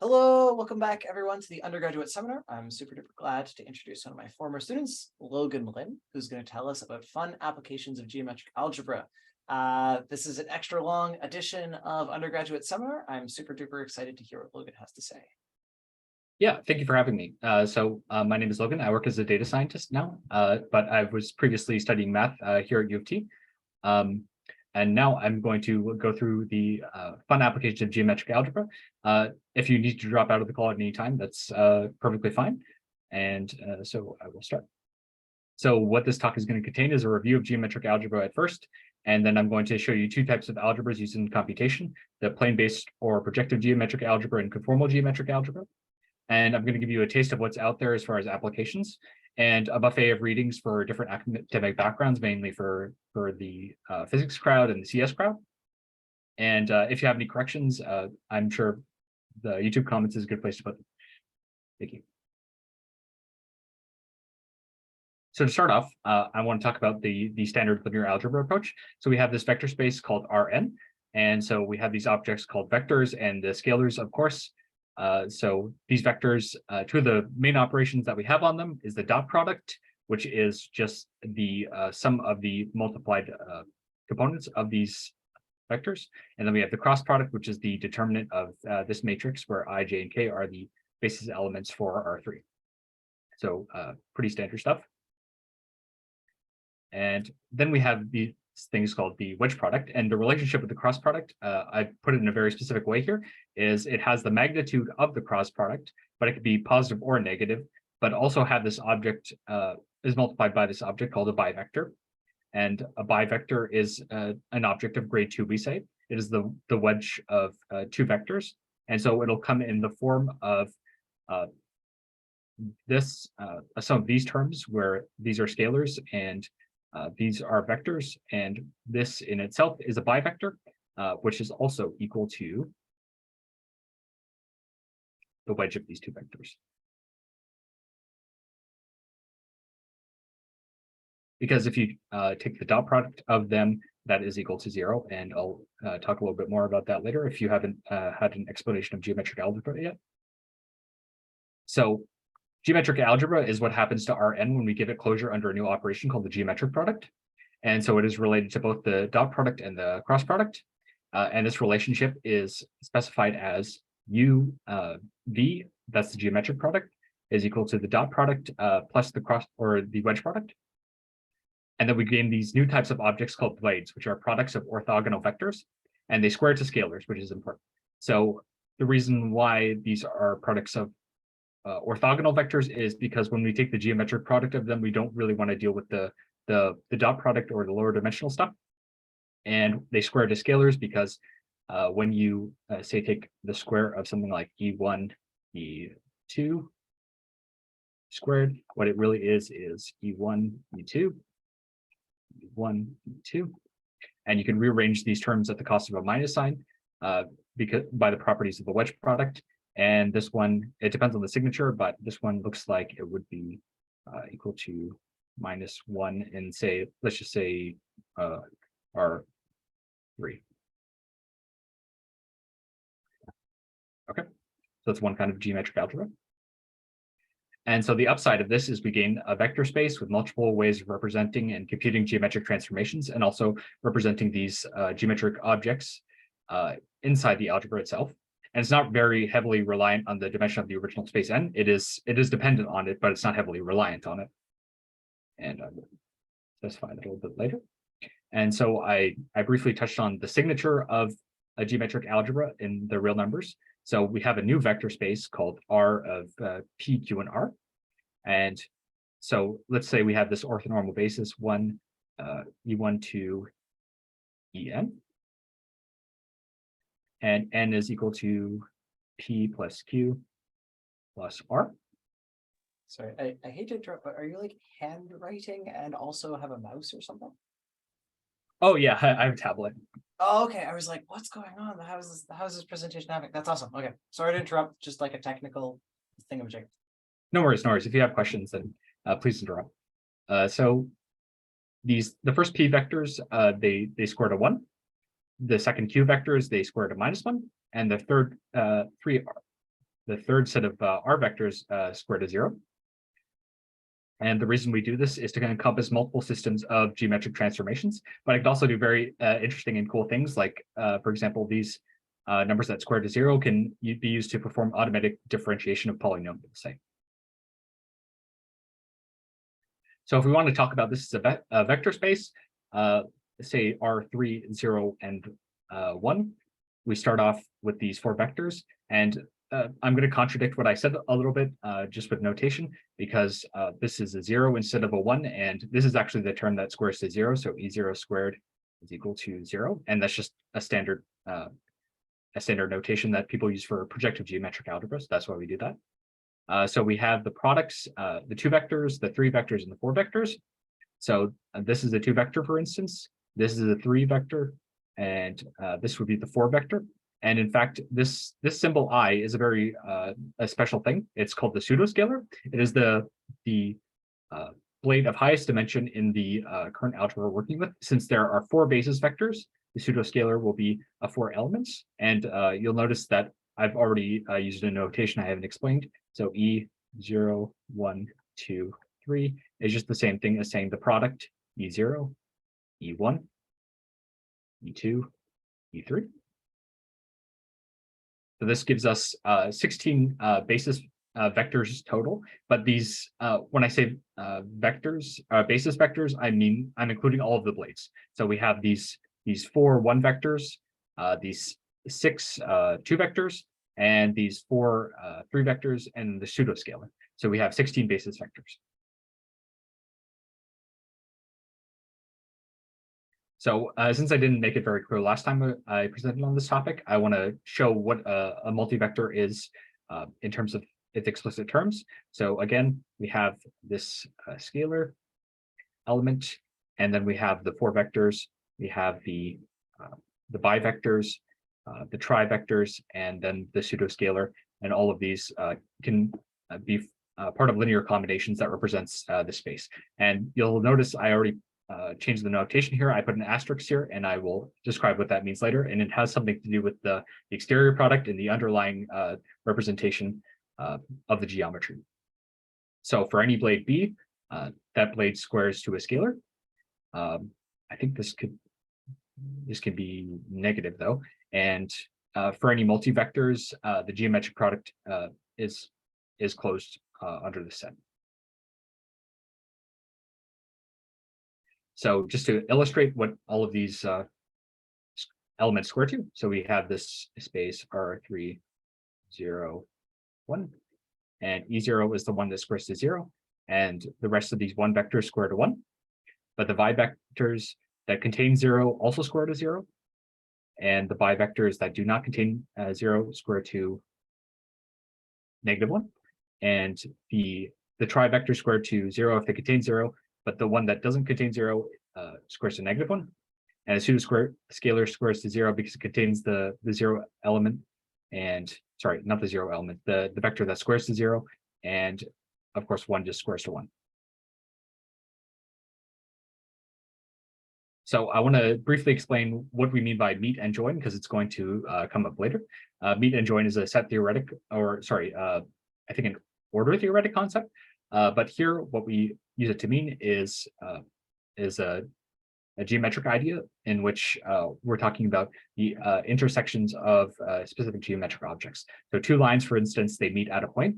Hello, welcome back everyone to the undergraduate seminar. I'm super duper glad to introduce one of my former students, Logan, who's going to tell us about fun applications of geometric algebra. This is an extra long edition of undergraduate seminar. I'm super duper excited to hear what Logan has to say. Yeah, thank you for having me. My name is Logan. I work as a data scientist now, but I was previously studying math here at U of T. And now I'm going to go through the fun application of geometric algebra. If you need to drop out of the call at any time, that's perfectly fine. And so I will start. So what this talk is going to contain is a review of geometric algebra at first, and then I'm going to show you two types of algebras used in computation, the plane-based or projective geometric algebra and conformal geometric algebra. And I'm going to give you a taste of what's out there as far as applications and a buffet of readings for different academic backgrounds, mainly for the physics crowd and the CS crowd. And if you have any corrections, I'm sure the YouTube comments is a good place to put them. Thank you. So to start off, I want to talk about the standard linear algebra approach. So we have this vector space called Rn. And so we have these objects called vectors and the scalars, of course. So these vectors, two of the main operations that we have on them is the dot product, which is just the sum of the multiplied components of these vectors. And then we have the cross product, which is the determinant of this matrix where I, j, and k are the basis elements for R3. So pretty standard stuff. And then we have these things called the wedge product, and the relationship with the cross product, I put it in a very specific way here, is it has the magnitude of the cross product, but it could be positive or negative, but also have this object is multiplied by this object called a bivector. And a bivector is an object of grade 2, we say. It is the wedge of two vectors. And so it'll come in the form of some of these terms where these are scalars and these are vectors, and this in itself is a bivector, which is also equal to the wedge of these two vectors. Because if you take the dot product of them, that is equal to 0, and I'll talk a little bit more about that later if you haven't had an explanation of geometric algebra yet. So geometric algebra is what happens to Rn when we give it closure under a new operation called the geometric product. And so it is related to both the dot product and the cross product. And this relationship is specified as U V, that's the geometric product, is equal to the dot product plus the cross or the wedge product. And then we gain these new types of objects called blades, which are products of orthogonal vectors, and they square to scalars, which is important. So the reason why these are products of orthogonal vectors is because when we take the geometric product of them, we don't really want to deal with the dot product or the lower dimensional stuff. And they square to scalars because when you say take the square of something like E1, E2 squared, what it really is E1, E2, E1, E2. And you can rearrange these terms at the cost of a minus sign because by the properties of the wedge product. And this one, it depends on the signature, but this one looks like it would be equal to -1 in, say, let's just say R3. Okay, so that's one kind of geometric algebra. And so the upside of this is we gain a vector space with multiple ways of representing and computing geometric transformations, and also representing these geometric objects inside the algebra itself. And it's not very heavily reliant on the dimension of the original space n. It is dependent on it, but it's not heavily reliant on it. And I'll specify that a little bit later. And so I briefly touched on the signature of a geometric algebra in the real numbers. So we have a new vector space called R of P, Q, and R. And so let's say we have this orthonormal basis 1, E1 to En. And n is equal to p plus q plus r. Sorry, I hate to interrupt, but are you like handwriting and also have a mouse or something? Oh yeah, I have a tablet. Oh, okay. I was like, what's going on? How's this presentation happening? That's awesome. Okay, sorry to interrupt. Just like a technical thingamajig. No worries, no worries. If you have questions, then please interrupt. So the first p vectors, they square to 1. The second q vectors, they square to -1, and the third three the third set of R vectors square to 0. And the reason we do this is to encompass multiple systems of geometric transformations, but it can also do very interesting and cool things like, for example, these numbers that square to 0 can be used to perform automatic differentiation of polynomials, say. So if we want to talk about this as a vector space, say R3, 0, and 1, we start off with these 4 vectors. And I'm going to contradict what I said a little bit just with notation, because this is a 0 instead of a 1. And this is actually the term that squares to 0. So E0 squared is equal to 0. And that's just a standard notation that people use for projective geometric algebras. That's why we do that. So we have the products, the 2 vectors, the 3 vectors, and the 4 vectors. So this is a 2 vector, for instance. This is a 3 vector, and this would be the 4 vector. And in fact, this symbol I is a very a special thing. It's called the pseudoscalar. It is the blade of highest dimension in the current algebra we're working with. Since there are 4 basis vectors, the pseudoscalar will be 4 elements. And you'll notice that I've already used a notation I haven't explained. So E0, 1, 2, 3 is just the same thing as saying the product E0, E1, E2, E3. So this gives us 16 basis vectors total. But these, when I say vectors, basis vectors, I mean I'm including all of the blades. So we have these 4 1 vectors, these 6 2 vectors, and these 4 3 vectors, and the pseudoscalar. So we have 16 basis vectors. So since I didn't make it very clear last time I presented on this topic, I want to show what a multivector is in terms of its explicit terms. So again, we have this scalar element, and then we have the 4 vectors. We have the bivectors, the trivectors, and then the pseudoscalar. And all of these can be part of linear combinations that represents the space. And you'll notice I already changed the notation here. I put an asterisk here, and I will describe what that means later. And it has something to do with the exterior product and the underlying representation of the geometry. So for any blade B, that blade squares to a scalar. I think this could be negative though. And for any multivectors, the geometric product is closed under the set. So just to illustrate what all of these elements square to, so we have this space R3, 0, 1, and E0 is the one that squares to 0, and the rest of these 1 vectors square to 1. But the bivectors that contain 0 also square to 0, and the bivectors that do not contain 0 square to -1, and the trivector square to 0 if they contain 0, but the one that doesn't contain 0 squares to -1, and the pseudoscalar squares to 0 because it contains the 0 element, and sorry, not the 0 element, the vector that squares to 0, and of course 1 just squares to 1. So I want to briefly explain what we mean by meet and join, because it's going to come up later. Meet and join is a set theoretic, or sorry, I think an order theoretic concept. But here, what we use it to mean is a geometric idea in which we're talking about the intersections of specific geometric objects. So 2 lines, for instance, they meet at a point,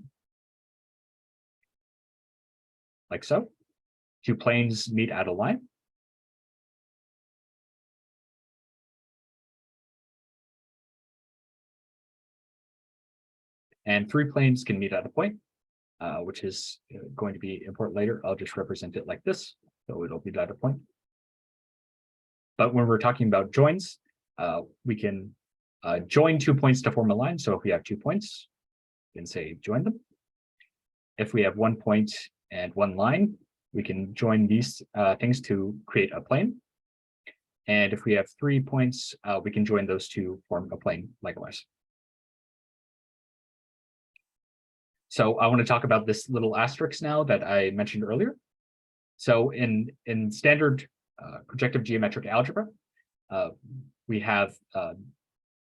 like so. 2 planes meet at a line. And 3 planes can meet at a point, which is going to be important later. I'll just represent it like this, so it'll be at a point. But when we're talking about joins, we can join 2 points to form a line. So if we have 2 points, we can say join them. If we have 1 point and 1 line, we can join these things to create a plane. And if we have 3 points, we can join those to form a plane likewise. So I want to talk about this little asterisk now that I mentioned earlier. So in standard projective geometric algebra, we have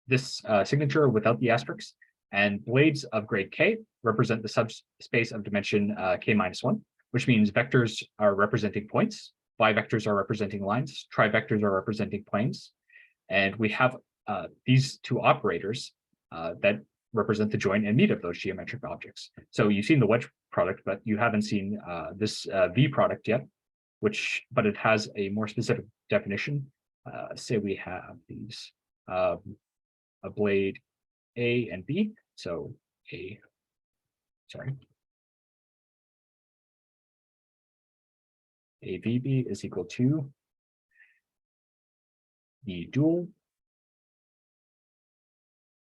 this signature without the asterisk. And blades of grade K represent the subspace of dimension K-1, which means vectors are representing points, bivectors are representing lines, trivectors are representing planes. And we have these two operators that represent the join and meet of those geometric objects. So you've seen the wedge product, but you haven't seen this V product yet, but it has a more specific definition. Say we have these a blade A and B. So a VB is equal to the dual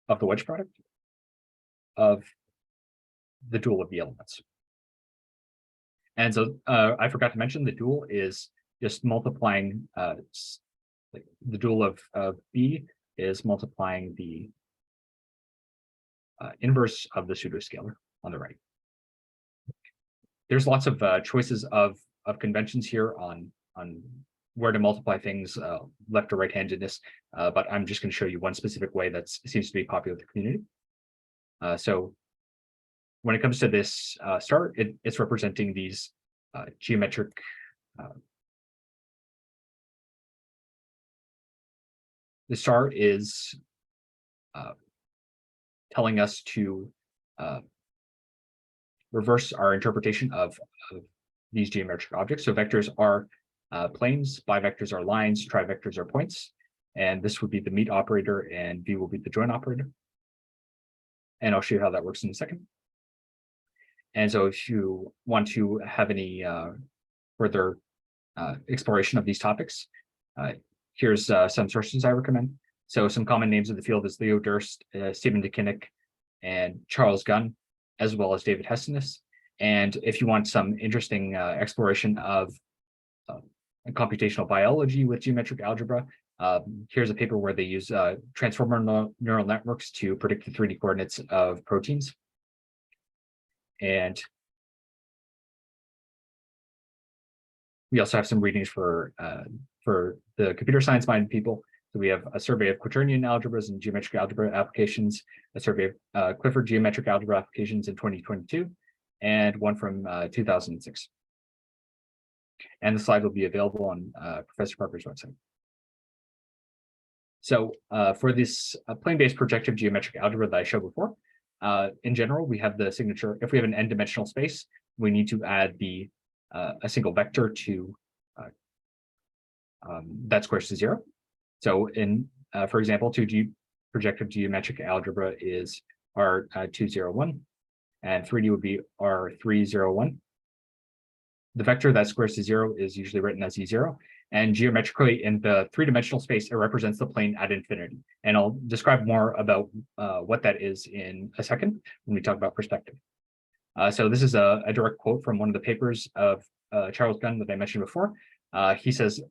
of the wedge product of the dual of the elements. And so I forgot to mention the dual is just multiplying the dual of B is multiplying the inverse of the pseudoscalar on the right. There's lots of choices of conventions here on where to multiply things, left or right-handedness, but I'm just going to show you one specific way that seems to be popular with the community. So when it comes to this star, it's representing these geometric the star is telling us to reverse our interpretation of these geometric objects. So vectors are planes, bivectors are lines, trivectors are points, and this would be the meet operator, and V will be the join operator. And I'll show you how that works in a second. And so if you want to have any further exploration of these topics, here's some sources I recommend. So some common names of the field is Leo Durst, Stephen DeKinnick, and Charles Gunn, as well as David Hestenes. And if you want some interesting exploration of computational biology with geometric algebra, here's a paper where they use transformer neural networks to predict the 3D coordinates of proteins. And we also have some readings for the computer science-minded people. So we have a survey of quaternion algebras and geometric algebra applications, a survey of Clifford geometric algebra applications in 2022, and one from 2006. And the slide will be available on Professor Parker's website. So for this plane-based projective geometric algebra that I showed before, in general, we have the signature. If we have an n-dimensional space, we need to add a single vector to that squares to 0. So for example, 2D projective geometric algebra is R201, and 3D would be R301. The vector that squares to 0 is usually written as E0, and geometrically in the 3-dimensional space, it represents the plane at infinity. And I'll describe more about what that is in a second when we talk about perspective. So this is a direct quote from one of the papers of Charles Gunn that I mentioned before. He says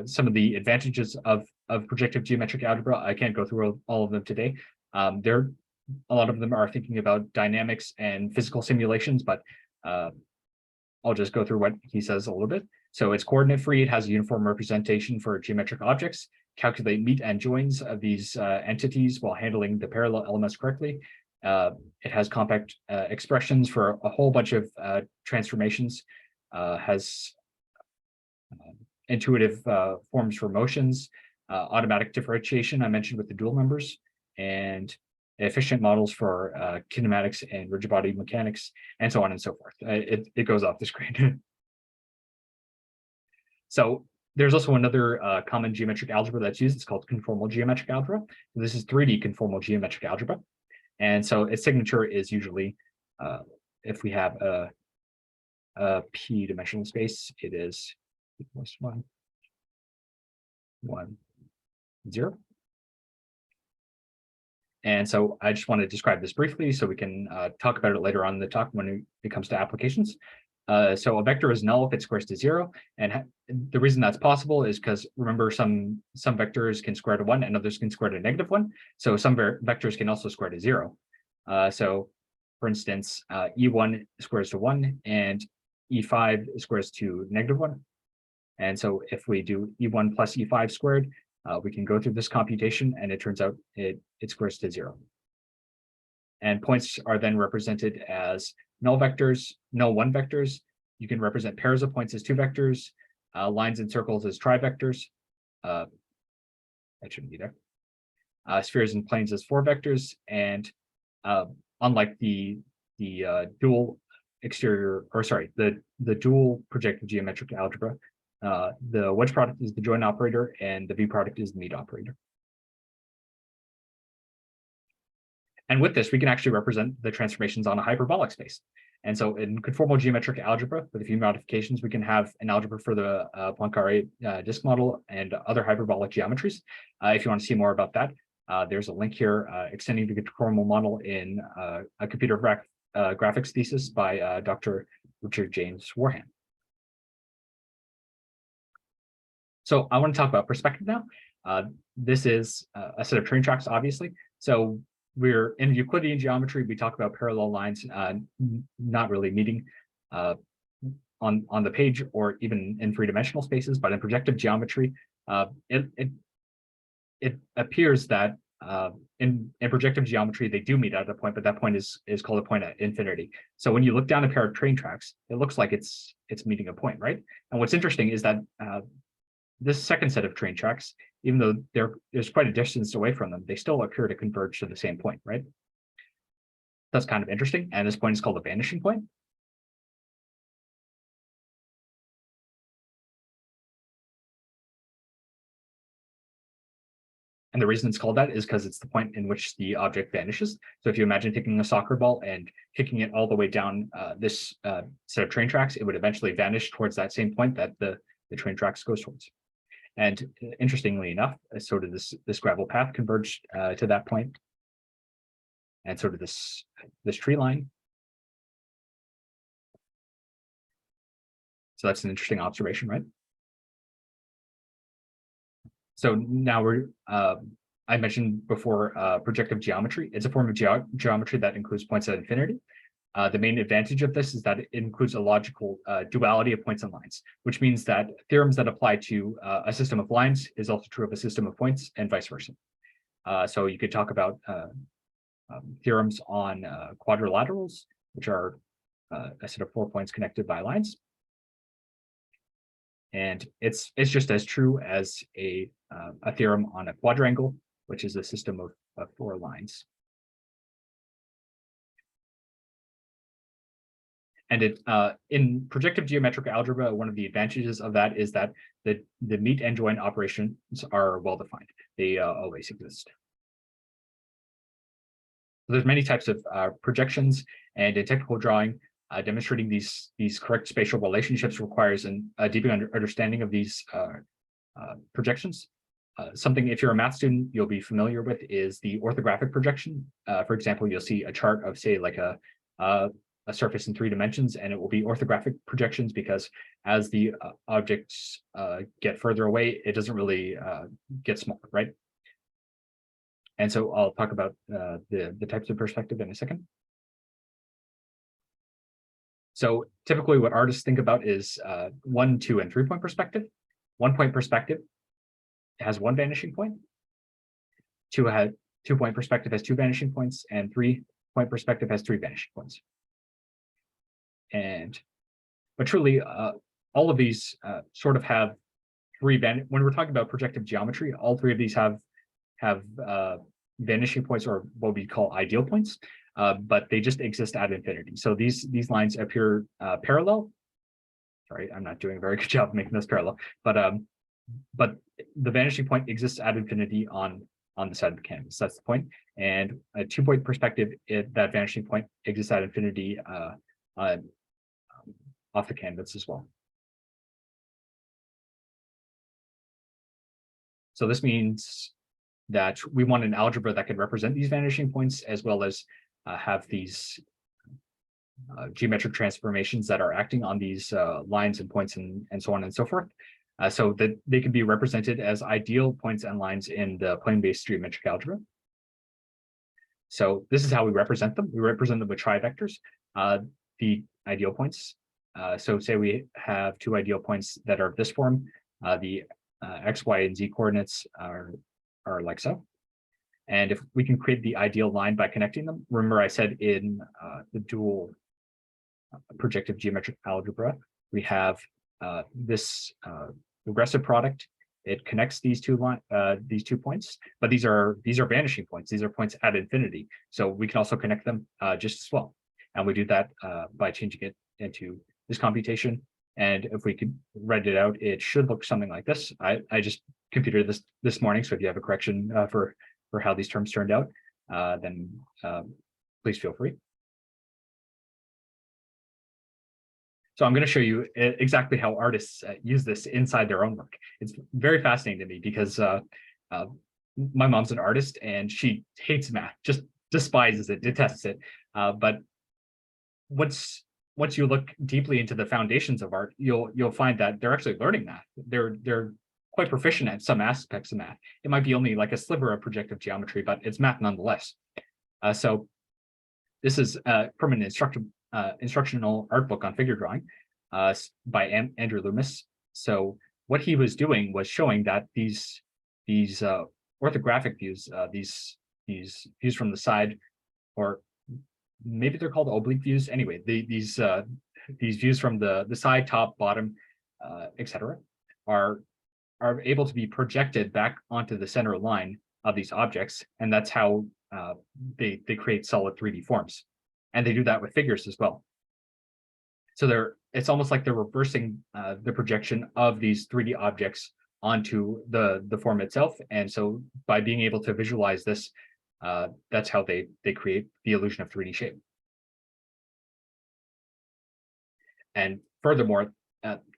some of the advantages of projective geometric algebra. I can't go through all of them today. A lot of them are thinking about dynamics and physical simulations, but I'll just go through what he says a little bit. So it's coordinate free. It has a uniform representation for geometric objects. Calculate meet and joins of these entities while handling the parallel elements correctly. It has compact expressions for a whole bunch of transformations. Has intuitive forms for motions, automatic differentiation I mentioned with the dual numbers, and efficient models for kinematics and rigid body mechanics, and so on and so forth. It goes off the screen. So there's also another common geometric algebra that's used. It's called conformal geometric algebra. This is 3D conformal geometric algebra. And so its signature is usually, if we have a p-dimensional space, it is equals 1, 1, 0. And so I just want to describe this briefly so we can talk about it later on in the talk when it comes to applications. So a vector is null if it squares to 0. And the reason that's possible is because, remember, some vectors can square to 1 and others can square to -1. So some vectors can also square to 0. So for instance, E1 squares to 1 and E5 squares to -1. And so if we do E1 plus E5 squared, we can go through this computation and it turns out it squares to 0. And points are then represented as null vectors, null one vectors. You can represent pairs of points as two vectors, lines and circles as trivectors. That shouldn't be there. Spheres and planes as four vectors, and unlike the dual exterior, or sorry, the dual projective geometric algebra, the wedge product is the join operator, and the v product is the meet operator. And with this, we can actually represent the transformations on a hyperbolic space. And so in conformal geometric algebra, with a few modifications, we can have an algebra for the Poincare disk model and other hyperbolic geometries. If you want to see more about that, there's a link here extending the conformal model in a computer graphics thesis by Dr. Richard James Warham. So I want to talk about perspective now. This is a set of train tracks, obviously. So we're in Euclidean geometry, we talk about parallel lines not really meeting on the page or even in three-dimensional spaces, but in projective geometry, it appears that in projective geometry they do meet at a point, but that point is called a point at infinity. So when you look down a pair of train tracks, it looks like it's meeting a point, right? And what's interesting is that this second set of train tracks, even though there's quite a distance away from them, they still appear to converge to the same point, right? That's kind of interesting. And this point is called a vanishing point. And the reason it's called that is because it's the point in which the object vanishes. So if you imagine taking a soccer ball and kicking it all the way down this set of train tracks, it would eventually vanish towards that same point that the train tracks goes towards. And interestingly enough, so did this gravel path converge to that point. And so did this tree line. So that's an interesting observation, right? So now I mentioned before projective geometry. It's a form of geometry that includes points at infinity. The main advantage of this is that it includes a logical duality of points and lines, which means that theorems that apply to a system of lines is also true of a system of points and vice versa. So you could talk about theorems on quadrilaterals, which are a set of 4 points connected by lines. And it's just as true as a theorem on a quadrangle, which is a system of 4 lines. And in projective geometric algebra, one of the advantages of that is that the meet and join operations are well defined. They always exist. So there's many types of projections, and in technical drawing, demonstrating these correct spatial relationships requires a deeper understanding of these projections. Something, if you're a math student, you'll be familiar with is the orthographic projection. For example, you'll see a chart of, say, like a surface in 3 dimensions, and it will be orthographic projections because as the objects get further away, it doesn't really get smaller, right? And so I'll talk about the types of perspective in a second. So typically what artists think about is 1, 2, and 3 point perspective. 1 point perspective has 1 vanishing point. 2 point perspective has 2 vanishing points, and 3 point perspective has 3 vanishing points. But truly, all of these sort of have 3 when we're talking about projective geometry, all 3 of these have vanishing points, or what we call ideal points, but they just exist at infinity. So these lines appear parallel. Sorry, I'm not doing a very good job of making this parallel, but the vanishing point exists at infinity on the side of the canvas. That's the point. And a 2 point perspective, that vanishing point exists at infinity off the canvas as well. So this means that we want an algebra that can represent these vanishing points, as well as have these geometric transformations that are acting on these lines and points and so on and so forth, so that they can be represented as ideal points and lines in the plane-based geometric algebra. So this is how we represent them. We represent them with trivectors, the ideal points. So say we have 2 ideal points that are of this form. The x, y, and z coordinates are like so. And if we can create the ideal line by connecting them, remember I said in the dual projective geometric algebra, we have this regressive product. It connects these two points, but these are vanishing points. These are points at infinity. So we can also connect them just as well. And we do that by changing it into this computation. And if we could write it out, it should look something like this. I just computed this morning, so if you have a correction for how these terms turned out, then please feel free. So I'm going to show you exactly how artists use this inside their own work. It's very fascinating to me because my mom's an artist and she hates math, just despises it, detests it. But once you look deeply into the foundations of art, you'll find that they're actually learning math. They're quite proficient at some aspects of math. It might be only like a sliver of projective geometry, but it's math nonetheless. So this is from an instructional art book on figure drawing by Andrew Loomis. So what he was doing was showing that these orthographic views, these views from the side, or maybe they're called oblique views. Anyway, these views from the side, top, bottom, etc., are able to be projected back onto the center line of these objects, and that's how they create solid 3D forms. And they do that with figures as well. So it's almost like they're reversing the projection of these 3D objects onto the form itself. And so by being able to visualize this, that's how they create the illusion of 3D shape. And furthermore,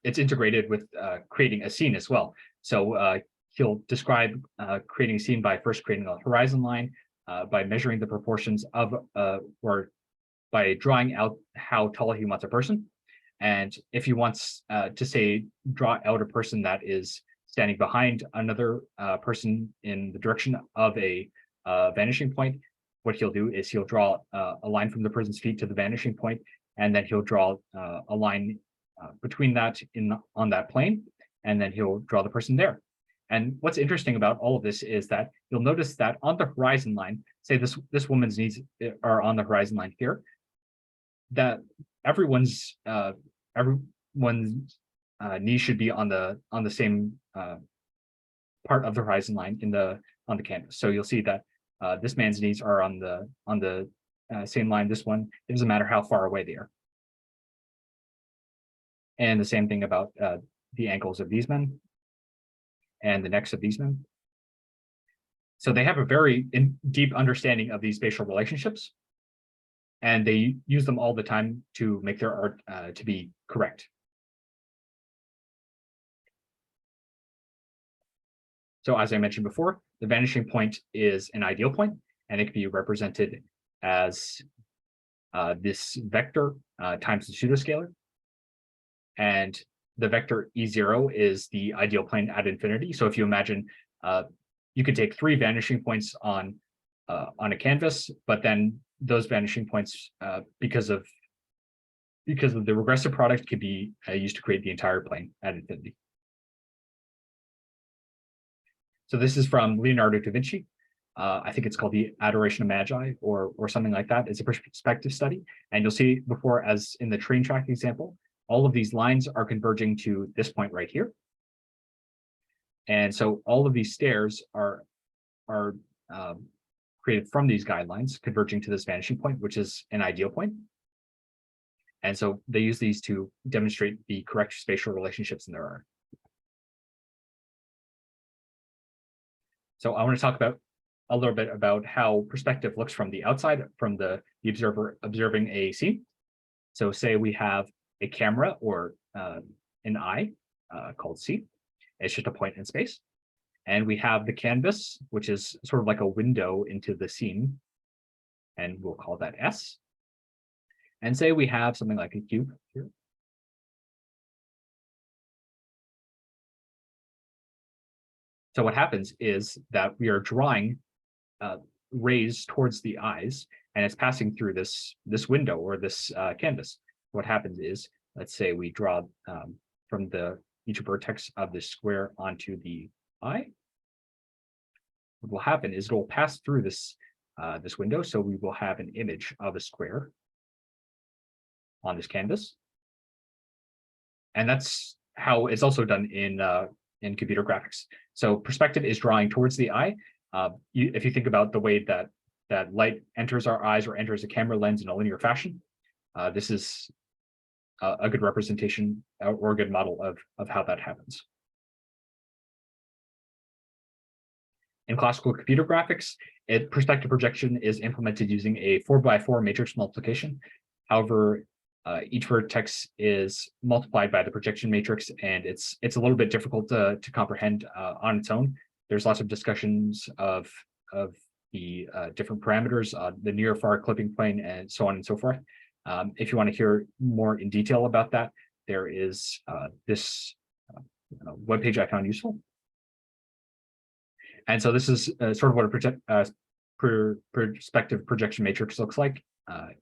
it's integrated with creating a scene as well. So he'll describe creating a scene by first creating a horizon line, by measuring the proportions of, or by drawing out how tall he wants a person. And if he wants to say, draw out a person that is standing behind another person in the direction of a vanishing point, what he'll do is he'll draw a line from the person's feet to the vanishing point, and then he'll draw a line between that on that plane, and then he'll draw the person there. And what's interesting about all of this is that you'll notice that on the horizon line, say this woman's knees are on the horizon line here, that everyone's knee should be on the same part of the horizon line on the canvas. So you'll see that this man's knees are on the same line. This one, it doesn't matter how far away they are. And the same thing about the ankles of these men and the necks of these men. So they have a very deep understanding of these spatial relationships, and they use them all the time to make their art to be correct. So as I mentioned before, the vanishing point is an ideal point, and it can be represented as this vector times the pseudoscalar. And the vector E0 is the ideal plane at infinity. So if you imagine, you could take 3 vanishing points on a canvas, but then those vanishing points, because of the regressive product, could be used to create the entire plane at infinity. So this is from Leonardo da Vinci. I think it's called the Adoration of Magi or something like that. It's a perspective study. And you'll see before, as in the train track example, all of these lines are converging to this point right here. And so all of these stairs are created from these guidelines converging to this vanishing point, which is an ideal point. And so they use these to demonstrate the correct spatial relationships in their art. So I want to talk about a little bit about how perspective looks from the outside, from the observer observing a scene. So say we have a camera or an eye called C. It's just a point in space. And we have the canvas, which is sort of like a window into the scene, and we'll call that S. And say we have something like a cube here. So what happens is that we are drawing rays towards the eyes, and it's passing through this window or this canvas. What happens is, let's say we draw from each vertex of this square onto the eye. what will happen is it will pass through this this window. So we will have an image of a square on this canvas. And that's how it's also done in computer graphics. So perspective is drawing towards the eye. If you think about the way that light enters our eyes or enters a camera lens in a linear fashion, this is a good representation or a good model of how that happens. In classical computer graphics, perspective projection is implemented using a 4x4 matrix multiplication. However, each vertex is multiplied by the projection matrix, and it's a little bit difficult to comprehend on its own. There's lots of discussions of the different parameters, the near far clipping plane, and so on and so forth. If you want to hear more in detail about that, there is this webpage I found useful. And so this is sort of what a perspective projection matrix looks like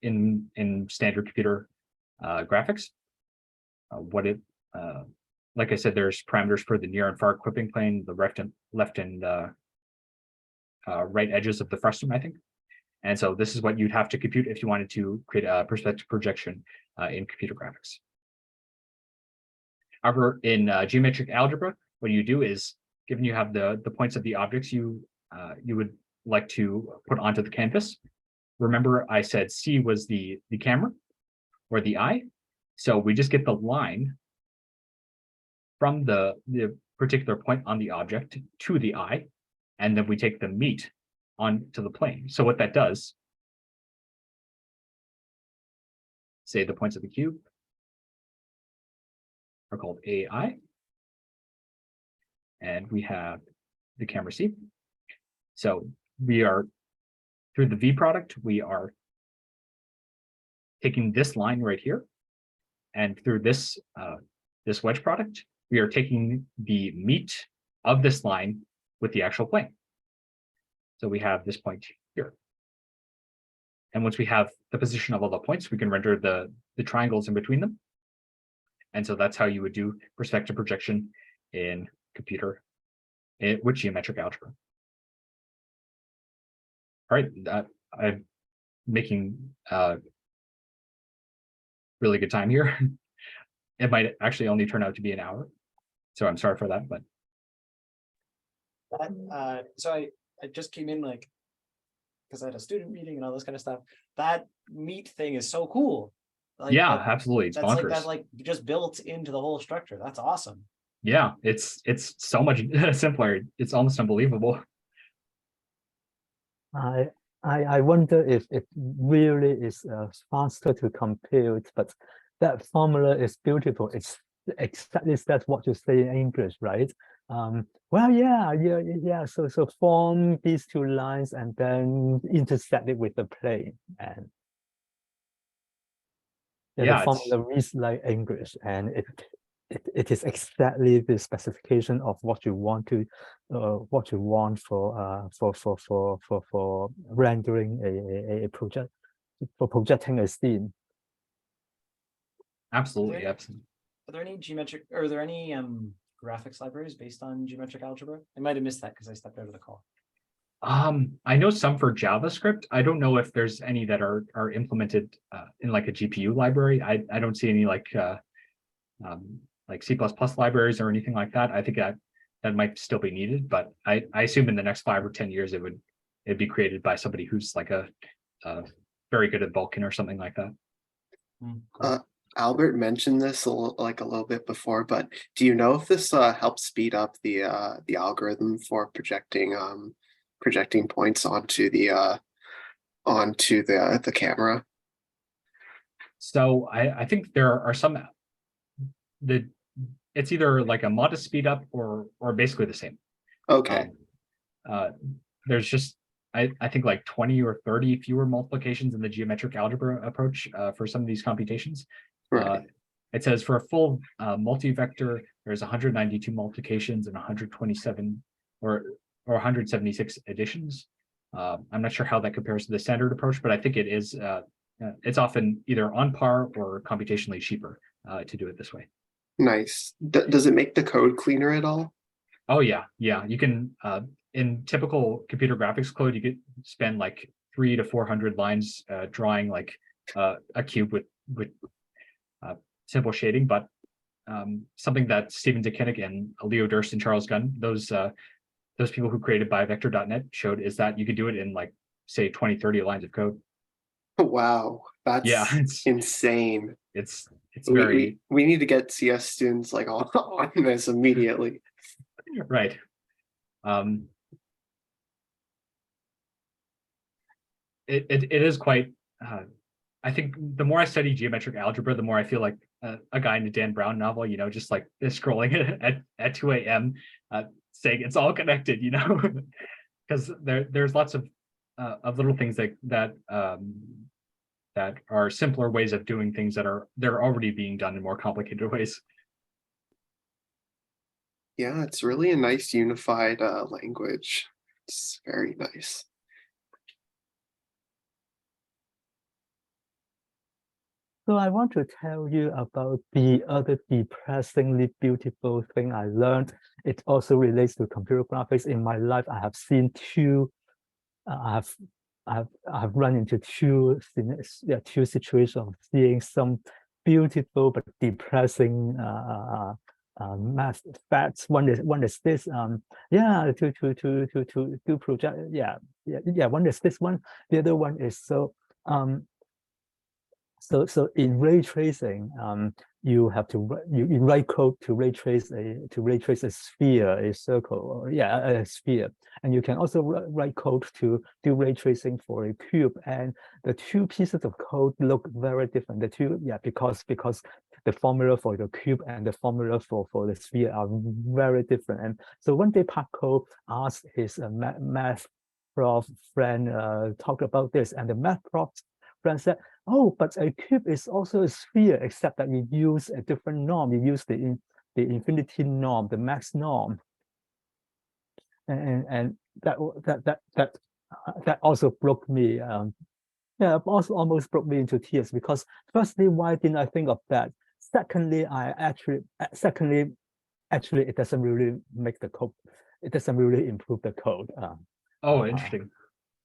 in standard computer graphics. Like I said, there's parameters for the near and far clipping plane, the left and right edges of the frustum, I think. And so this is what you'd have to compute if you wanted to create a perspective projection in computer graphics. However, in geometric algebra, what you do is, given you have the points of the objects you would like to put onto the canvas. Remember, I said C was the camera or the eye. So we just get the line from the particular point on the object to the eye, and then we take the meat onto the plane. So what that does, say the points of the cube are called AI, and we have the camera C. So we are, through the V product, we are taking this line right here, and through this this wedge product, we are taking the meat of this line with the actual plane. So we have this point here. And once we have the position of all the points, we can render the triangles in between them. And so that's how you would do perspective projection in computer with geometric algebra. All right, I'm making really good time here. It might actually only turn out to be an hour, so I'm sorry for that. But so I just came in like because I had a student meeting and all this kind of stuff. That meat thing is so cool. Like, yeah, absolutely, it's bonkers. That's like just built into the whole structure. That's awesome. Yeah, it's so much simpler. It's almost unbelievable. I wonder if it really is faster to compute, but that formula is beautiful. It's exactly that's what you say in English, right? Well, yeah. So form these two lines and then intersect it with the plane, and the formula reads like English, and it is exactly the specification of what you want to for rendering a project, for projecting a scene. Absolutely. Are there any graphics libraries based on geometric algebra? I might have missed that because I stepped out of the call. I know some for JavaScript. I don't know if there's any that are implemented in like a GPU library. I don't see any like C++ libraries or anything like that. I think that might still be needed, but I assume in the next 5 or 10 years it'd be created by somebody who's like a very good at Vulkan or something like that. Cool. Albert mentioned this a little bit before, but do you know if this helps speed up the algorithm for projecting points onto the camera? So I think there are some it's either like a modest speed up or basically the same. Okay. There's just I think like 20 or 30 fewer multiplications in the geometric algebra approach for some of these computations. Right. It says for a full multi-vector, there's 192 multiplications and 127 or 176 additions. I'm not sure how that compares to the standard approach, but I think it is. It's often either on par or computationally cheaper to do it this way. Nice. Does it make the code cleaner at all? Oh yeah. You can in typical computer graphics code, you could spend like 300 to 400 lines drawing like a cube with simple shading, but something that Stephen DeKinnick and Leo Durst and Charles Gunn, those people who created biovector.net showed, is that you could do it in like, say, 20, 30 lines of code. Wow, that's it's insane. It's we need to get CS students like on this immediately. Right. It is quite. I think the more I study geometric algebra, the more I feel like a guy in a Dan Brown novel. You know, just like scrolling at 2 a.m. Saying it's all connected. You know, because there's lots of little things that are simpler ways of doing things that are already being done in more complicated ways. Yeah, it's really a nice unified language. It's very nice. So I want to tell you about the other depressingly beautiful thing I learned. It also relates to computer graphics. In my life, I have seen two. I have run into two situations of seeing some beautiful but depressing math facts. One is this. To project. One is this one. The other one is So in ray tracing, you have to you write code to ray trace a sphere, a circle, or a sphere, and you can also write code to do ray tracing for a cube. And the two pieces of code look very different. The two, because the formula for the cube and the formula for the sphere are very different. And so one day Paco asked his math prof friend talk about this, and the math prof friend said, "Oh, but a cube is also a sphere, except that you use a different norm. You use the infinity norm, the max norm." And that also broke me. Also almost broke me into tears, because firstly, why didn't I think of that? Secondly, actually, it doesn't really make the code. It doesn't really improve the code. Interesting.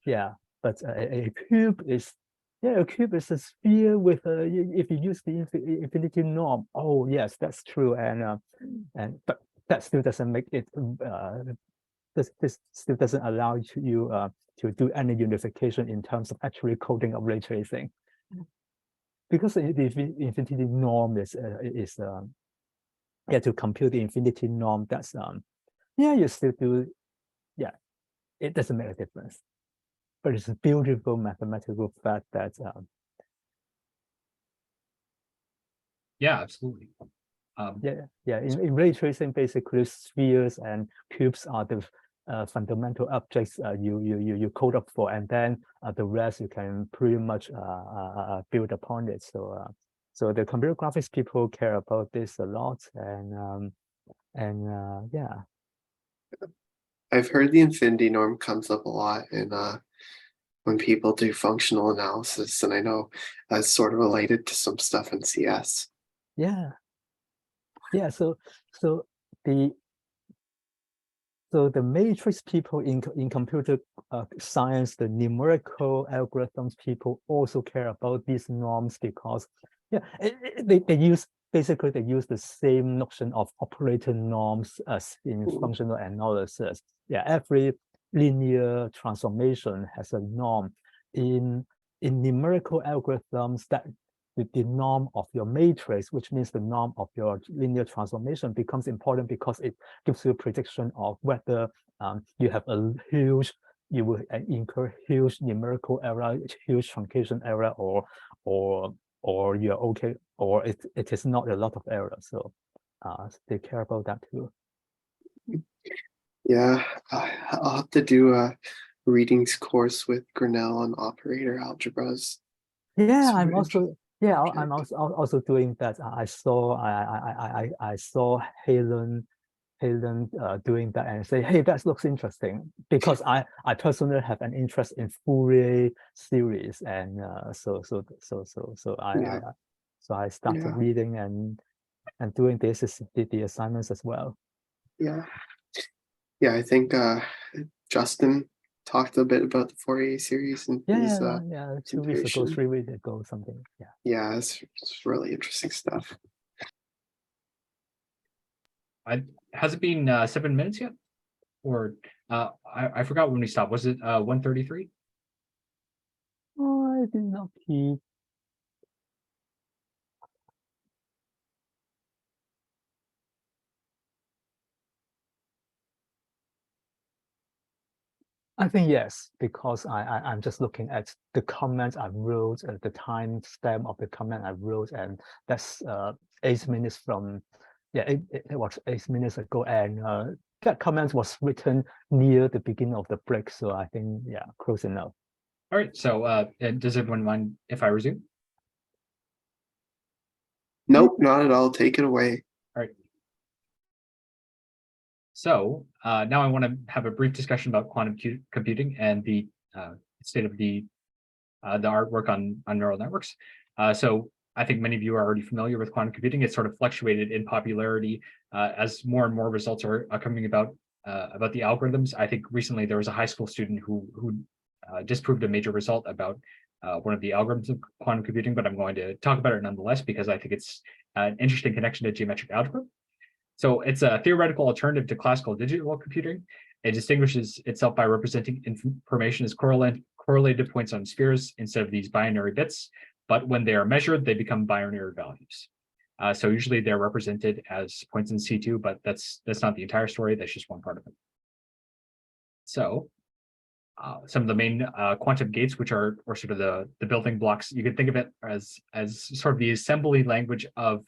Yeah, but a cube is. Yeah, a cube is a sphere with if you use the infinity norm. Oh yes, that's true. But that still doesn't make it. This still doesn't allow you to do any unification in terms of actually coding of ray tracing, because the infinity norm is to compute the infinity norm. That's you still do. Yeah, it doesn't make a difference. But it's a beautiful mathematical fact that absolutely. In ray tracing, basically spheres and cubes are the fundamental objects you code up for, and then the rest you can pretty much build upon it. So the computer graphics people care about this a lot, and I've heard the infinity norm comes up a lot in when people do functional analysis, and I know that's sort of related to some stuff in CS. So the matrix people in computer science, the numerical algorithms people also care about these norms, because they use the same notion of operator norms as in functional analysis. Every linear transformation has a norm. In numerical algorithms, that the norm of your matrix, which means the norm of your linear transformation, becomes important, because it gives you a prediction of whether you will incur huge numerical error, huge truncation error, or you're okay, or it is not a lot of error. So they care about that too. Yeah, I'll have to do a readings course with Grinnell on operator algebras. I'm also doing that. I saw Helen doing that and say, hey, that looks interesting, because I personally have an interest in Fourier series, and so I started reading and doing the assignments as well. Yeah, I think Justin talked a bit about the Fourier series and his 2 weeks ago, presentation. 3 weeks ago, something. Yeah. Yeah, it's really interesting stuff. Has it been 7 minutes yet? Or I forgot when we stopped. Was it 1:33? Oh, I did not keep. I think yes, because I'm just looking at the comments I wrote, the time stamp of the comment I wrote, and that's 8 minutes from, it was 8 minutes ago, and that comment was written near the beginning of the break, so I think close enough. All right. So does everyone mind if I resume? Nope, not at all. Take it away. All right. So now I want to have a brief discussion about quantum computing and the state of the artwork on neural networks. So I think many of you are already familiar with quantum computing. It's sort of fluctuated in popularity as more and more results are coming about the algorithms. I think recently there was a high school student who disproved a major result about one of the algorithms of quantum computing, but I'm going to talk about it nonetheless because I think it's an interesting connection to geometric algebra. So it's a theoretical alternative to classical digital computing. It distinguishes itself by representing information as correlated points on spheres instead of these binary bits. But when they are measured, they become binary values. So usually they're represented as points in C2, but that's not the entire story. That's just one part of it. So some of the main quantum gates, which are sort of the building blocks, you can think of it as sort of the assembly language of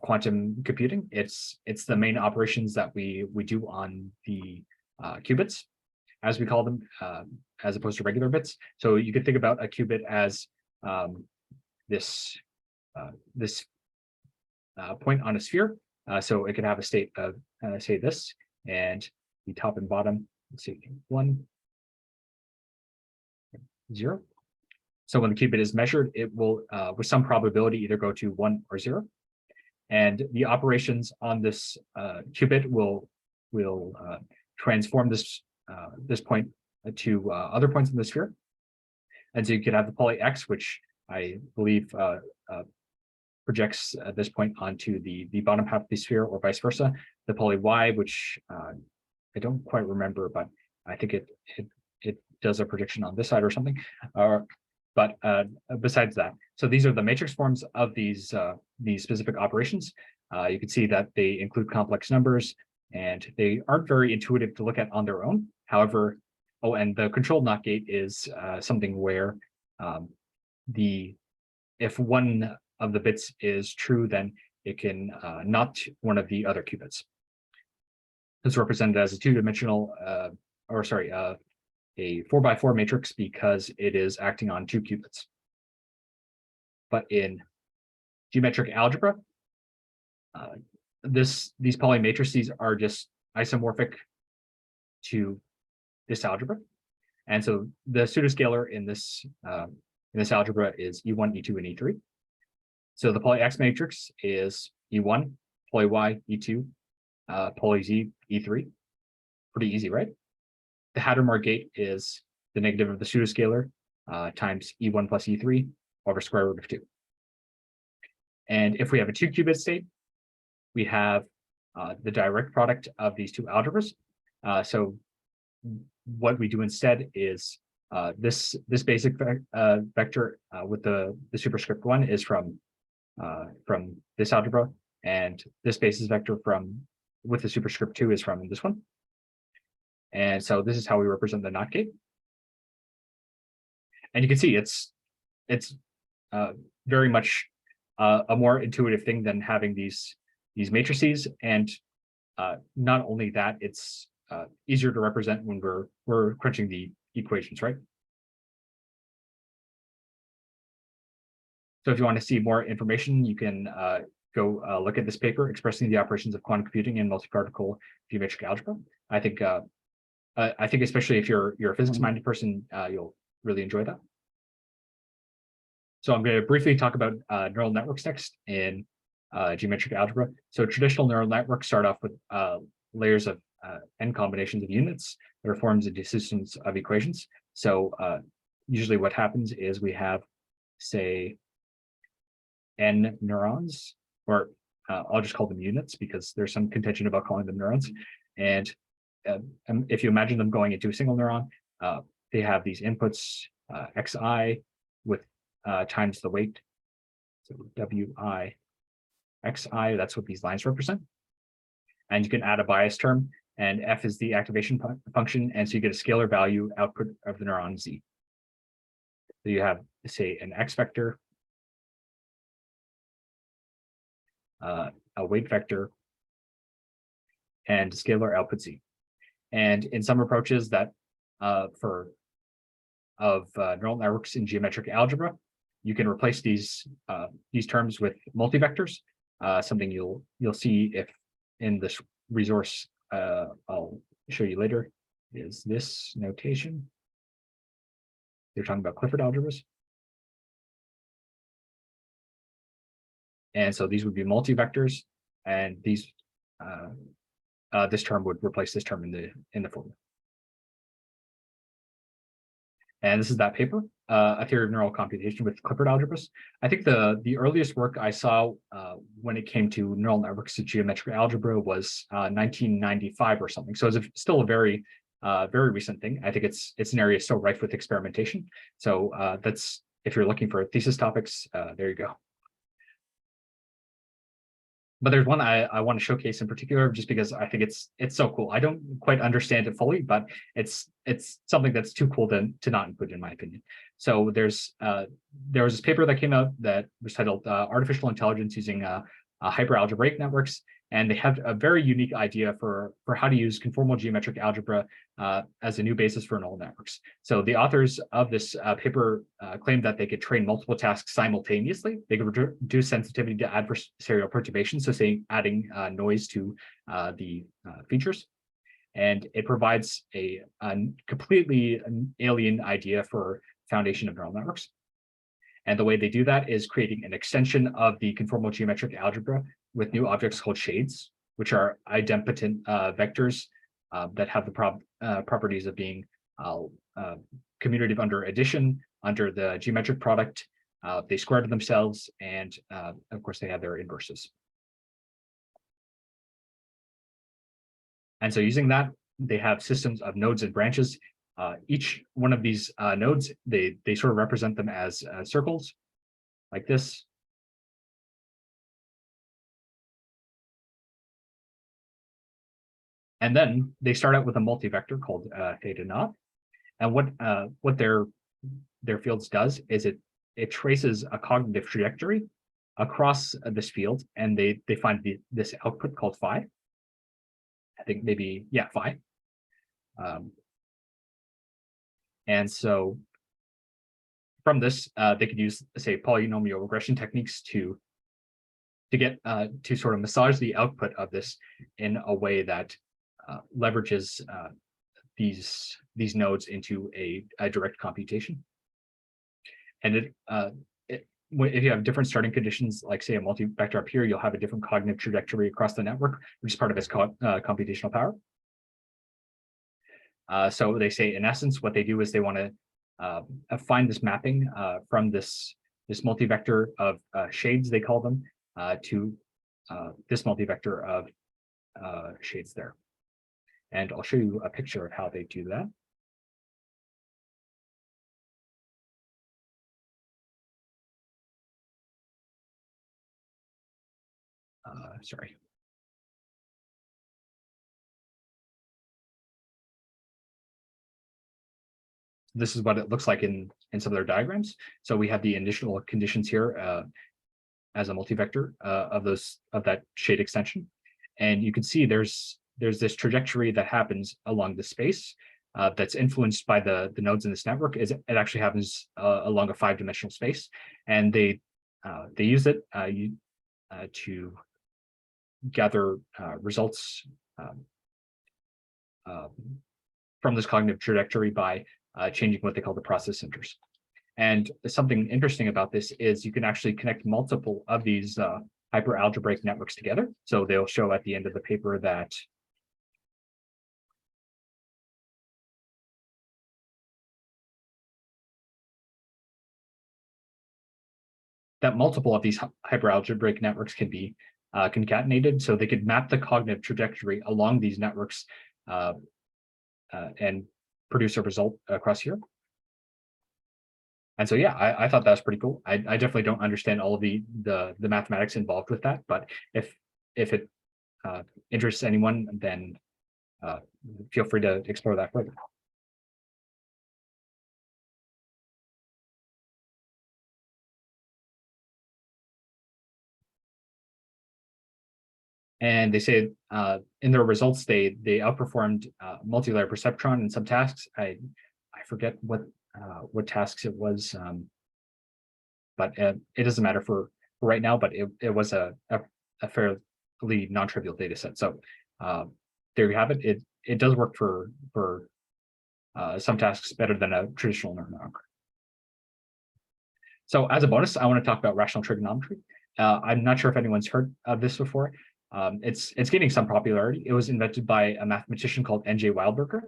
quantum computing. It's the main operations that we do on the qubits, as we call them, as opposed to regular bits. So you could think about a qubit as this point on a sphere. So it could have a state of say this, and the top and bottom, let's see, 1, 0. So when the qubit is measured, it will, with some probability, either go to 1 or 0. And the operations on this qubit will transform this point to other points in the sphere. And so you could have the poly X, which I believe projects this point onto the bottom half of the sphere, or vice versa. The poly Y, which I don't quite remember, but I think it does a projection on this side or something. But besides that, so these are the matrix forms of these specific operations. You can see that they include complex numbers, and they aren't very intuitive to look at on their own. However, and the controlled NOT gate is something where if one of the bits is true, then it can not one of the other qubits. It's represented as a two-dimensional, a 4x4 matrix because it is acting on 2 qubits. But in geometric algebra, these poly matrices are just isomorphic to this algebra, and so the pseudoscalar in this algebra is E1, E2, and E3. So the poly X matrix is E1, poly Y, E2, poly Z, E3. Pretty easy, right? The Hadamard gate is the negative of the pseudoscalar times E1 plus E3 over square root of 2. And if we have a 2-qubit state, we have the direct product of these two algebras. So what we do instead is this basic vector with the superscript 1 is from this algebra, and this basis vector with the superscript 2 is from this one. And so this is how we represent the NOT gate. And you can see it's very much a more intuitive thing than having these matrices. And not only that, it's easier to represent when we're crunching the equations, right? So if you want to see more information, you can go look at this paper expressing the operations of quantum computing in multi-particle geometric algebra. I think especially if you're a physics-minded person, you'll really enjoy that. So I'm going to briefly talk about neural networks next in geometric algebra. So traditional neural networks start off with layers of n combinations of units that are formed into systems of equations. So usually what happens is we have, say, n neurons, or I'll just call them units because there's some contention about calling them neurons. And if you imagine them going into a single neuron, they have these inputs xi with times the weight. So wi xi, that's what these lines represent. And you can add a bias term, and f is the activation function, and so you get a scalar value output of the neuron z. So you have, say, an x vector, a weight vector, and scalar output z. And in some approaches that neural networks in geometric algebra, you can replace these terms with multivectors. Something you'll see if in this resource I'll show you later is this notation. They're talking about Clifford algebras. And so these would be multivectors, and these this term would replace this term in the formula. And this is that paper, a theory of neural computation with Clifford algebras. I think the earliest work I saw when it came to neural networks of geometric algebra was 1995 or something. So it's still a very recent thing. I think it's an area still rife with experimentation. So that's, if you're looking for thesis topics, there you go. But there's one I want to showcase in particular, just because I think it's so cool. I don't quite understand it fully, but it's something that's too cool to not include, in my opinion. So there was this paper that came out that was titled "Artificial Intelligence Using Hyperalgebraic Networks," and they have a very unique idea for how to use conformal geometric algebra as a new basis for neural networks. So the authors of this paper claimed that they could train multiple tasks simultaneously. They could reduce sensitivity to adversarial perturbation, so say adding noise to the features. And it provides a completely alien idea for foundation of neural networks. And the way they do that is creating an extension of the conformal geometric algebra with new objects called shades, which are idempotent vectors that have the properties of being commutative under addition, under the geometric product. They square to themselves, and of course they have their inverses. And so using that, they have systems of nodes and branches. Each one of these nodes, they sort of represent them as circles, like this. And then they start out with a multivector called theta naught. And what their fields does is it traces a cognitive trajectory across this field, and they find this output called phi. I think maybe, yeah, phi. And so from this, they could use, say, polynomial regression techniques to get to sort of massage the output of this in a way that leverages these nodes into a direct computation. And if you have different starting conditions, like say a multi-vector up here, you'll have a different cognitive trajectory across the network, which is part of its computational power. So they say, in essence, what they do is they want to find this mapping from this multivector of shades, they call them, to this multivector of shades there. And I'll show you a picture of how they do that. Sorry. This is what it looks like in some of their diagrams. So we have the initial conditions here as a multivector of that shade extension. And you can see there's this trajectory that happens along the space that's influenced by the nodes in this network. It actually happens along a 5-dimensional space. And they use it to gather results from this cognitive trajectory by changing what they call the process centers. And something interesting about this is you can actually connect multiple of these hyperalgebraic networks together. So they'll show at the end of the paper that that multiple of these hyperalgebraic networks can be concatenated, so they could map the cognitive trajectory along these networks and produce a result across here. And so, yeah, I thought that was pretty cool. I definitely don't understand all of the mathematics involved with that, but if it interests anyone, then feel free to explore that further. And they say in their results, they outperformed multi-layer perceptron in some tasks. I forget what tasks it was, but it doesn't matter for right now. But it was a fairly non-trivial data set. So there you have it. It does work for some tasks better than a traditional neural network. So as a bonus, I want to talk about rational trigonometry. I'm not sure if anyone's heard of this before. It's gaining some popularity. It was invented by a mathematician called N.J. Weilberger.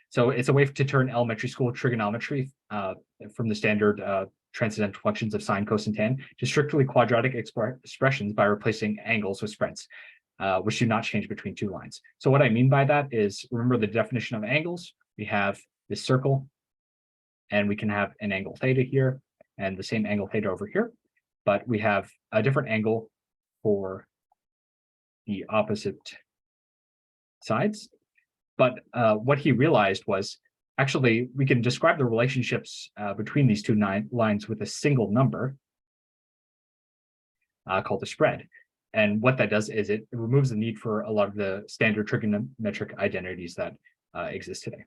So it's a way to turn elementary school trigonometry from the standard transcendental functions of sine, cos, and tan to strictly quadratic expressions by replacing angles with spreads, which do not change between two lines. So what I mean by that is, remember the definition of angles. We have this circle, and we can have an angle theta here, and the same angle theta over here, but we have a different angle for the opposite sides. But what he realized was, actually, we can describe the relationships between these two lines with a single number called the spread. And what that does is it removes the need for a lot of the standard trigonometric identities that exist today.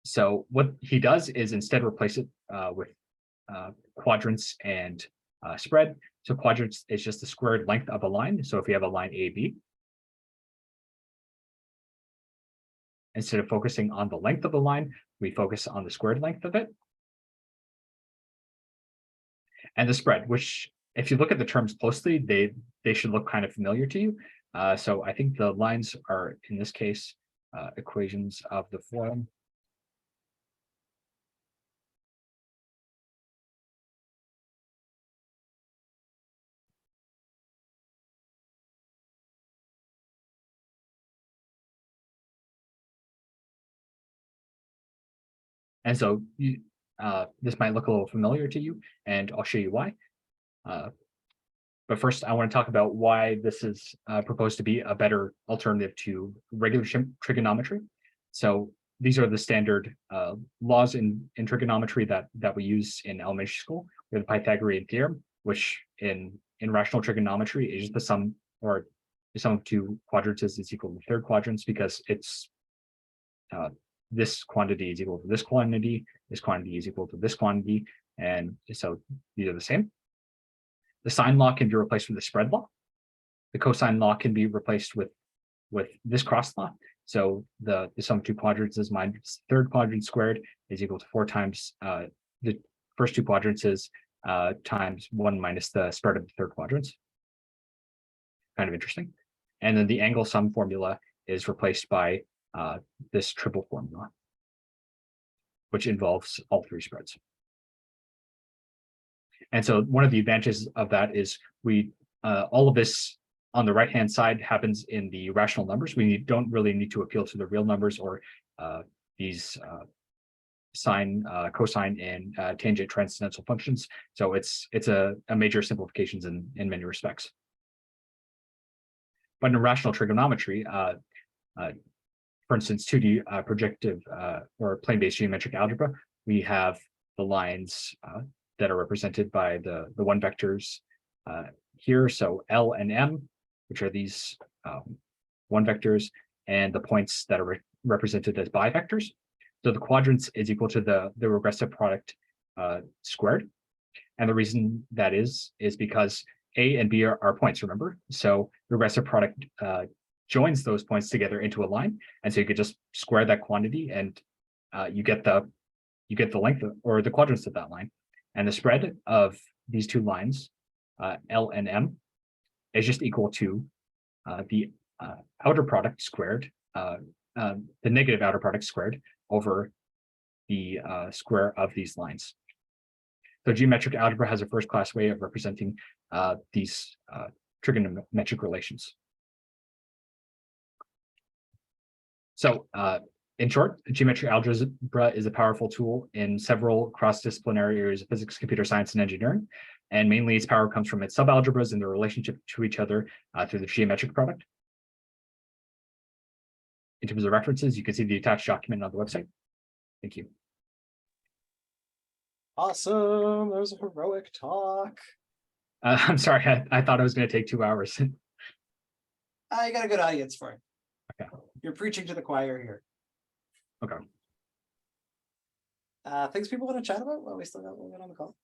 So what he does is instead replace it with quadrants and spread. So quadrants is just the squared length of a line. So if you have a line AB, instead of focusing on the length of the line, we focus on the squared length of it. And the spread, which if you look at the terms closely, they should look kind of familiar to you. So I think the lines are, in this case, equations of the form. And so this might look a little familiar to you, and I'll show you why. But first, I want to talk about why this is proposed to be a better alternative to regular trigonometry. So these are the standard laws in trigonometry that we use in elementary school. We have the Pythagorean theorem, which in rational trigonometry is just the sum, or the sum of two quadrants is equal to third quadrants, because it's this quantity is equal to this quantity is equal to this quantity, and so these are the same. The sine law can be replaced with the spread law. The cosine law can be replaced with this cross law. So the sum of two quadrants is minus third quadrant squared is equal to 4 times the first two quadrants is times 1 minus the spread of the third quadrants. Kind of interesting. And then the angle sum formula is replaced by this triple formula, which involves all three spreads. And so one of the advantages of that is all of this on the right-hand side happens in the rational numbers. We don't really need to appeal to the real numbers or these sine, cosine, and tangent transcendental functions. So it's a major simplifications in many respects. But in rational trigonometry, for instance, 2D projective or plane-based geometric algebra, we have the lines that are represented by the one vectors here. So L and M, which are these one vectors, and the points that are represented as bivectors. So the quadrants is equal to the regressive product squared. And the reason that is because A and B are points, remember? So the regressive product joins those points together into a line. And so you could just square that quantity, and you get the length or the quadrants of that line. And the spread of these two lines, L and M, is just equal to the outer product squared, the negative outer product squared over the square of these lines. So geometric algebra has a first-class way of representing these trigonometric relations. So in short, geometric algebra is a powerful tool in several cross-disciplinary areas of physics, computer science, and engineering. And mainly its power comes from its subalgebras and their relationship to each other through the geometric product. In terms of references, you can see the attached document on the website. Thank you. Awesome. That was a heroic talk. I'm sorry, I thought it was going to take 2 hours. You got a good audience for it. Okay. You're preaching to the choir here. Okay. Things people want to chat about while we still got Logan on the call.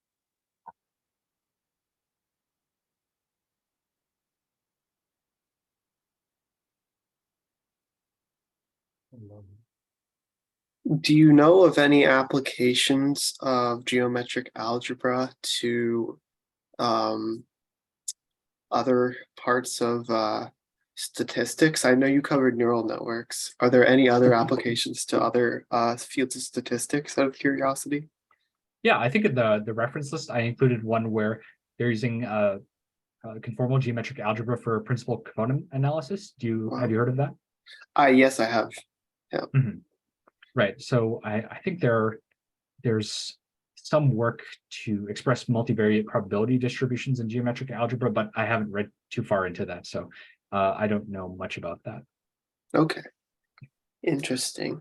Do you know of any applications of geometric algebra to other parts of statistics? I know you covered neural networks. Are there any other applications to other fields of statistics out of curiosity? Yeah, I think in the reference list, I included one where they're using conformal geometric algebra for principal component analysis. Have you heard of that? Yes, I have. Yeah. Mm-hmm. Right. So I think there's some work to express multivariate probability distributions in geometric algebra, but I haven't read too far into that, so I don't know much about that. Okay. Interesting.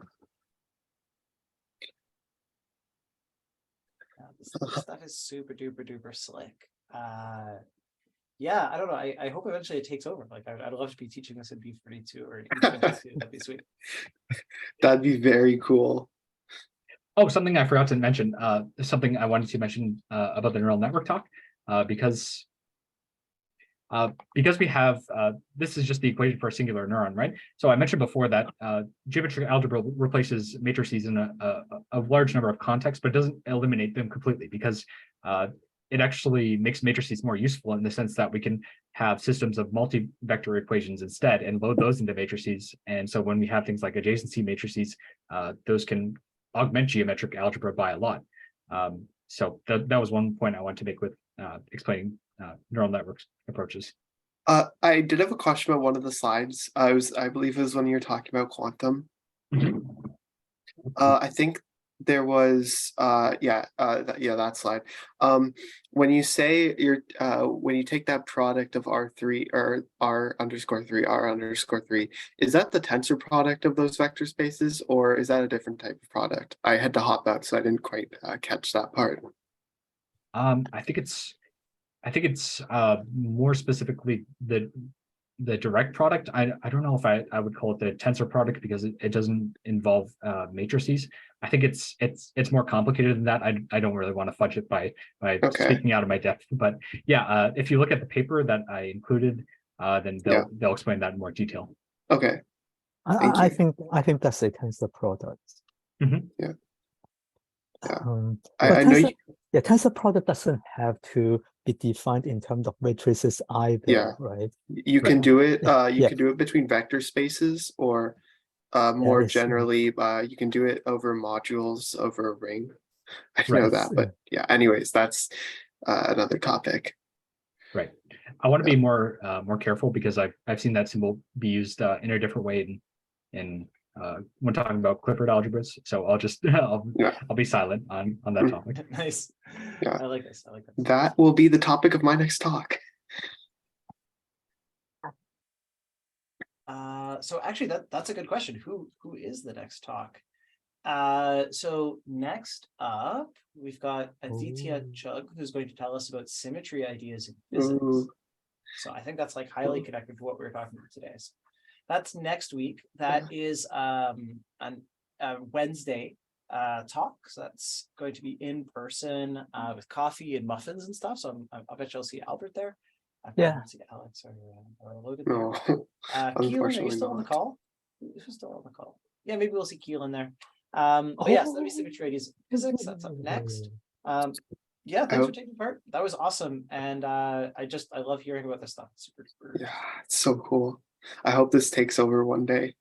This stuff is super duper duper slick. Yeah, I don't know. I hope eventually it takes over. Like I'd love to be teaching this in B42 or E22. That'd be sweet. That'd be very cool. Oh, something I forgot to mention, something I wanted to mention about the neural network talk, because we have, this is just the equation for a singular neuron, right? So I mentioned before that geometric algebra replaces matrices in a large number of contexts, but doesn't eliminate them completely, because it actually makes matrices more useful in the sense that we can have systems of multi-vector equations instead and load those into matrices. And so when we have things like adjacency matrices, those can augment geometric algebra by a lot. So that was one point I wanted to make with explaining neural networks approaches. I did have a question about one of the slides. I believe it was when you were talking about quantum. Mm-hmm. I think there was that slide. When you say when you take that product of R3 or R_3, is that the tensor product of those vector spaces, or is that a different type of product? I had to hop out, so I didn't quite catch that part. I think it's more specifically the direct product. I don't know if I would call it the tensor product, because it doesn't involve matrices. I think it's more complicated than that. I don't really want to fudge it by speaking out of my depth, but yeah, if you look at the paper that I included, then they'll explain that in more detail. Okay. I think that's a tensor product. Mm-hmm. Yeah. I know tensor product doesn't have to be defined in terms of matrices either, right? You can do it. You can do it between vector spaces, or more generally, you can do it over modules over a ring. I know that, but yeah. Anyways, that's another topic. Right. I want to be more careful, because I've seen that symbol be used in a different way in when talking about Clifford algebras. So I'll be silent on that topic. Nice. Yeah. I like this. I like that. That will be the topic of my next talk. So actually that's a good question. Who is the next talk? So next up we've got Aditya Chugh, who's going to tell us about symmetry ideas in physics. Ooh. So I think that's like highly connected to what we were talking about today. So that's next week. That is on Wednesday talk. So that's going to be in person with coffee and muffins and stuff. So I bet you'll see Albert there. I don't see Alex or Logan there. No, Keelan, are you still on the call? Who's still on the call? Yeah, maybe we'll see Keelan there. But yes, that'll be symmetry ideas in physics. That's up next. Yeah, thanks for taking part. That was awesome. And I love hearing about this stuff. It's super. Yeah, it's so cool. I hope this takes over one day.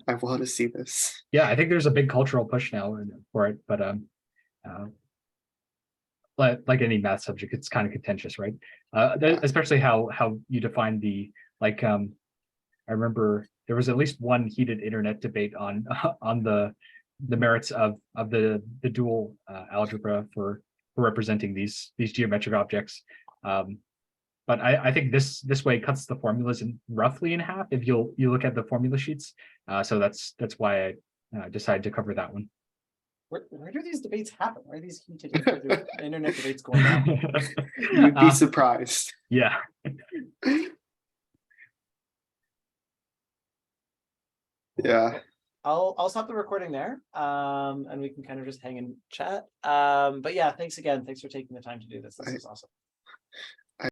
I want to see this. Yeah, I think there's a big cultural push now for it, but like any math subject, it's kind of contentious, right? Especially how you define the like. I remember there was at least one heated internet debate on on the merits of the dual algebra for representing these geometric objects. But I think this way cuts the formulas in roughly in half if you look at the formula sheets. So that's why I decided to cover that one. Where do these debates happen? Where are these heated internet debates going on? You'd be surprised. Yeah. Yeah. I'll stop the recording there, and we can kind of just hang and chat. But yeah, thanks again. Thanks for taking the time to do this. This is awesome.